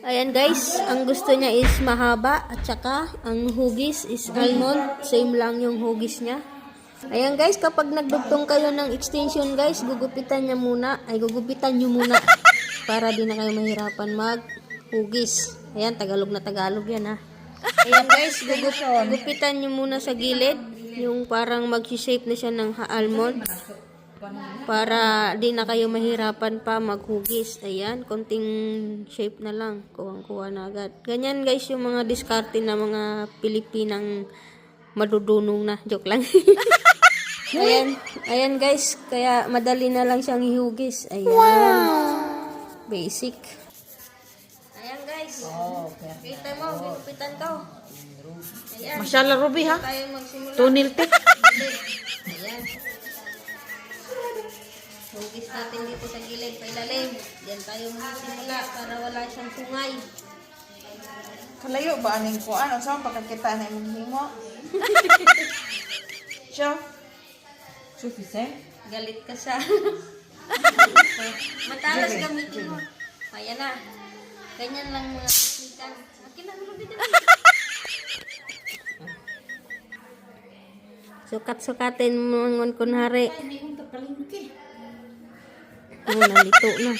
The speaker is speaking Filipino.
Ayan guys, ang gusto niya is mahaba at saka ang hugis is almond. Same lang yung hugis niya. Ayan guys, kapag nagdugtong kayo ng extension guys, gugupitan niyo muna para di na kayo mahirapan mag-hugis. Ayan, Tagalog na Tagalog yan ha. Ayan guys, gugupitan niyo muna sa gilid, yung parang mag-shape na siya ng almond. Para di na kayo mahirapan pa maghugis. Ayan, konting shape na lang. Kuwang-kuha na agad. Ganyan guys yung mga diskarte na mga Pilipinang madudunong na. Joke lang. Ayan guys. Kaya madali na lang siyang ihugis. Ayan. Wow. Basic. Ayan guys. Kita mo, ginupitan ko. Ayan. Masyala Ruby ha? Tayo magsimula. Tunilte. Ayan. Hugis natin dito sa gilid, pailalim. Diyan tayo magsimula para wala siyang sungay. Kalayo ba aning ko? Ano? Saan pagkakita na yung himo? Siya? Sufficient? Galit ka sa... Matalas gamitin mo. Ayan na. Ganyan lang mga teknikan. Akin na, Ruby na. Sukat-sukatin mo ngon kunhari. Nalito na.